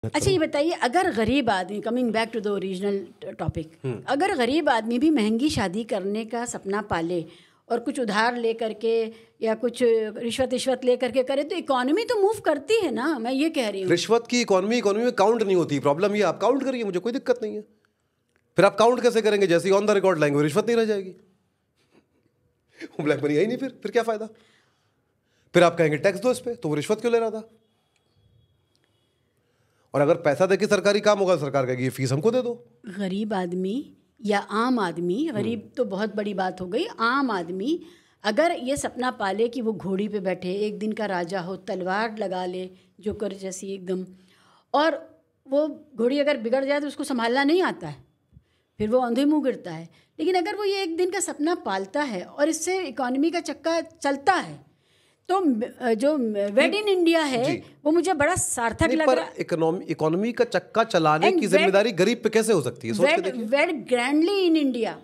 अच्छा, ये बताइए, अगर गरीब आदमी, coming back to the original topic, अगर गरीब आदमी भी महंगी शादी करने का सपना पाले और कुछ उधार ले करके या कुछ रिश्वत ले करके करे, तो इकोनॉमी तो मूव करती है ना। मैं ये कह रही हूँ, रिश्वत की इकोनॉमी में काउंट नहीं होती। प्रॉब्लम ये, आप काउंट करिए, मुझे कोई दिक्कत नहीं है। फिर आप काउंट कैसे करेंगे? जैसे ही ऑन द रिकॉर्ड लाएंगे, रिश्वत नहीं रह जाएगी, वो ब्लैक मनी है ही नहीं। फिर क्या फायदा? फिर आप कहेंगे टैक्स दो इस पे, तो वो रिश्वत क्यों ले रहा था? और अगर पैसा देके सरकारी काम होगा, सरकार कहेगी ये फीस हमको दे दो। गरीब आदमी या आम आदमी, गरीब तो बहुत बड़ी बात हो गई, आम आदमी अगर ये सपना पाले कि वो घोड़ी पे बैठे, एक दिन का राजा हो, तलवार लगा ले जोकर जैसी एकदम, और वो घोड़ी अगर बिगड़ जाए तो उसको संभालना नहीं आता है, फिर वो अंधे मुंह गिरता है। लेकिन अगर वो ये एक दिन का सपना पालता है और इससे इकोनॉमी का चक्का चलता है, तो जो वेड इन इंडिया है वो मुझे बड़ा सार्थक लग रहा है। इकोनॉमी का चक्का चलाने की जिम्मेदारी गरीब पे कैसे हो सकती है? सोच के देखिए। वेड ग्रैंडली इन इंडिया,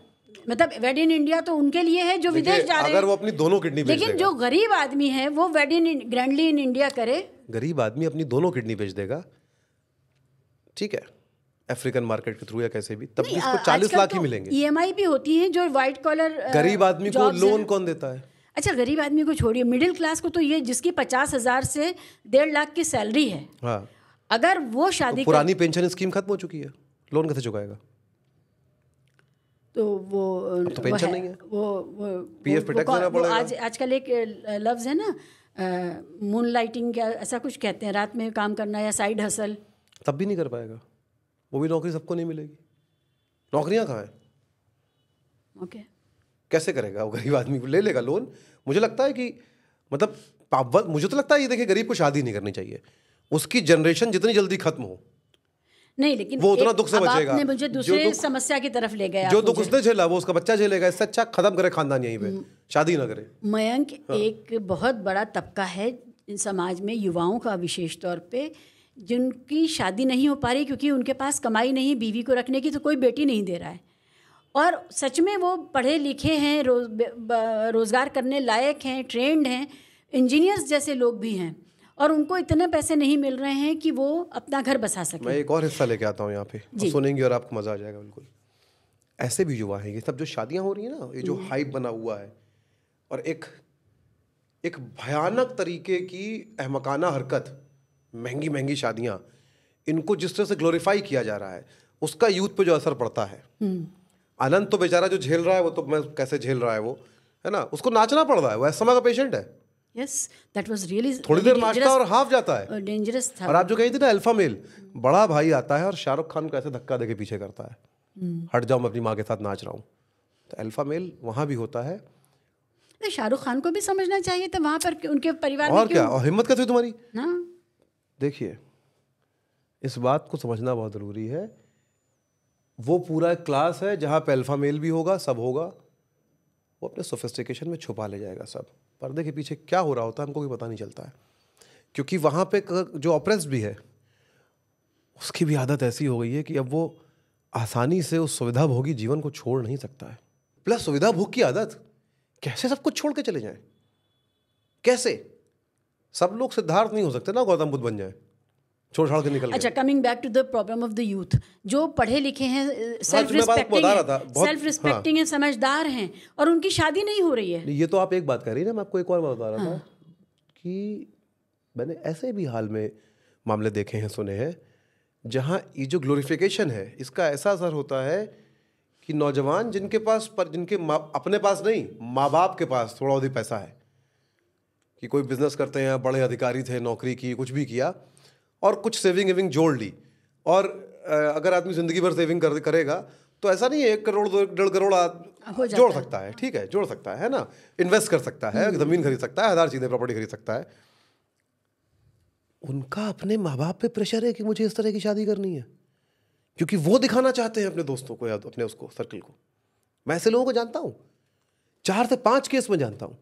मतलब वेड इन इंडिया तो उनके लिए है जो विदेश जा रहे हैं, अगर वो अपनी दोनों किडनी बेच देगा। लेकिन जो गरीब आदमी है वो वेड इन ग्रैंडली इन इंडिया करे। गरीब आदमी अपनी दोनों किडनी बेच देगा, ठीक है, अफ्रीकन मार्केट के थ्रू या कैसे भी, तब भी उसको 40 लाख ही मिलेंगे। EMI भी होती है जो व्हाइट कॉलर। गरीब आदमी को लोन कौन देता है? अच्छा, गरीब आदमी को छोड़िए, मिडिल क्लास को तो ये जिसकी 50,000 से 1.5 लाख की सैलरी है, हाँ, अगर वो शादी तो पुरानी पेंशन स्कीम खत्म हो चुकी है, लोन कैसे चुकाएगा? तो वो तो पेंशन नहीं है, वो पीएफ पे टैक्स देना पड़ेगा। आजकल एक लफ्ज़ है ना, मून लाइटिंग, क्या ऐसा कुछ कहते हैं, रात में काम करना या साइड हसल। तब भी नहीं कर पाएगा, वो भी नौकरी सबको नहीं मिलेगी। नौकरियां कहाँ हैं? ओके, कैसे करेगा वो? गरीब आदमी को ले लेगा लोन। मुझे लगता है कि मतलब मुझे तो लगता है ये देखिए, गरीब को शादी नहीं करनी चाहिए, उसकी जनरेशन जितनी जल्दी खत्म हो। नहीं, लेकिन वो उतना दुख से बचेगा। आपने मुझे दूसरे समस्या की तरफ ले गया। जो दुख उसने झेला वो उसका बच्चा झेलेगा। इससे अच्छा खत्म करे खानदान यहीं पे, शादी ना करे। मयंक, एक बहुत बड़ा तबका है समाज में, युवाओं का विशेष तौर पे, जिनकी शादी नहीं हो पा रही क्योंकि उनके पास कमाई नहीं, बीवी को रखने की, तो कोई बेटी नहीं दे रहा है। और सच में वो पढ़े लिखे हैं, रोज़गार करने लायक हैं, ट्रेंड हैं, इंजीनियर्स जैसे लोग भी हैं, और उनको इतने पैसे नहीं मिल रहे हैं कि वो अपना घर बसा सकें। मैं एक और हिस्सा लेके आता हूँ यहाँ पे, सुनेंगे और आपको मज़ा आ जाएगा। बिल्कुल ऐसे भी युवा हैं, ये सब जो शादियाँ हो रही हैं ना, ये जो हाइप बना हुआ है, और एक भयानक तरीके की अहमकाना हरकत, महंगी महंगी शादियाँ, इनको जिस तरह से ग्लोरीफाई किया जा रहा है, उसका यूथ पे जो असर पड़ता है। आनंद तो बेचारा जो झेल रहा है, वो तो मैं कैसे झेल रहा है वो, है ना, उसको नाचना पड़ रहा है, वो अस्थमा का पेशेंट है। Yes, that was really थोड़ी देर नाचता और हाफ जाता है, डेंजरस था। और आप जो कही थी ना, अल्फा मेल, बड़ा भाई आता है और शाहरुख खान को ऐसे धक्का देके पीछे करता है, हट जाओ मैं अपनी माँ के साथ नाच रहा हूँ। तो अल्फा मेल वहाँ भी होता है। शाहरुख खान को भी समझना चाहिए था वहाँ पर उनके परिवार में, और क्या, और हिम्मत कैसे हुई तुम्हारी? देखिए, इस बात को समझना बहुत ज़रूरी है। वो पूरा एक क्लास है जहाँ पे अल्फा मेल भी होगा, सब होगा, वो अपने सोफिस्टिकेशन में छुपा ले जाएगा सब। पर्दे के पीछे क्या हो रहा होता है हमको भी पता नहीं चलता है, क्योंकि वहाँ पे जो ऑप्रेस्ड भी है, उसकी भी आदत ऐसी हो गई है कि अब वो आसानी से उस सुविधा भोगी जीवन को छोड़ नहीं सकता है। प्लस सुविधा भोग की आदत, कैसे सब कुछ छोड़ के चले जाएं? कैसे? सब लोग सिद्धार्थ नहीं हो सकते ना, गौतम बुद्ध बन जाए, छोड़ छाड़ के निकल। अच्छा, coming back to the problem of the youth, जो पढ़े लिखे हैं, सेल्फ रिस्पेक्टिंग हैं, समझदार हैं, और उनकी शादी नहीं हो रही है। ये तो आप एक बात कह रही है ना, मैं आपको एक और बात बता रहा था कि मैंने ऐसे भी हाल में मामले देखे हैं, सुने हैं, जहाँ ये जो ग्लोरिफिकेशन है, इसका ऐसा असर होता है कि नौजवान जिनके पास जिनके अपने पास नहीं, माँ बाप के पास थोड़ा बहुत पैसा है, कि कोई बिजनेस करते हैं, बड़े अधिकारी थे, नौकरी की, कुछ भी किया, और कुछ सेविंग जोड़ ली, और अगर आदमी ज़िंदगी भर सेविंग करेगा तो ऐसा नहीं है 1 करोड़ 1.5 करोड़ जोड़ सकता है, ठीक है, जोड़ सकता है ना, इन्वेस्ट कर सकता है, ज़मीन खरीद सकता है, 1000 चीज़ें, प्रॉपर्टी खरीद सकता है। उनका अपने माँ बाप पे प्रेशर है कि मुझे इस तरह की शादी करनी है, क्योंकि वो दिखाना चाहते हैं अपने दोस्तों को या अपने उसको सर्कल को। मैं ऐसे लोगों को जानता हूँ, 4 से 5 केस में जानता हूँ,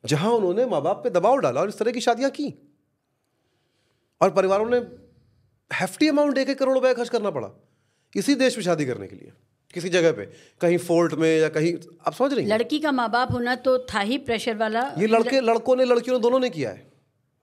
जहाँ उन्होंने माँ बाप पे दबाव डाला और इस तरह की शादियाँ की, और परिवारों ने हेफ्टी अमाउंट 1-1 करोड़ रुपए खर्च करना पड़ा इसी देश में शादी करने के लिए, किसी जगह पे, कहीं फोर्ट में या कहीं। आप समझ रही हैं? लड़की का माँ बाप होना तो था ही प्रेशर वाला। ये लड़कों ने लड़कियों ने दोनों ने किया है।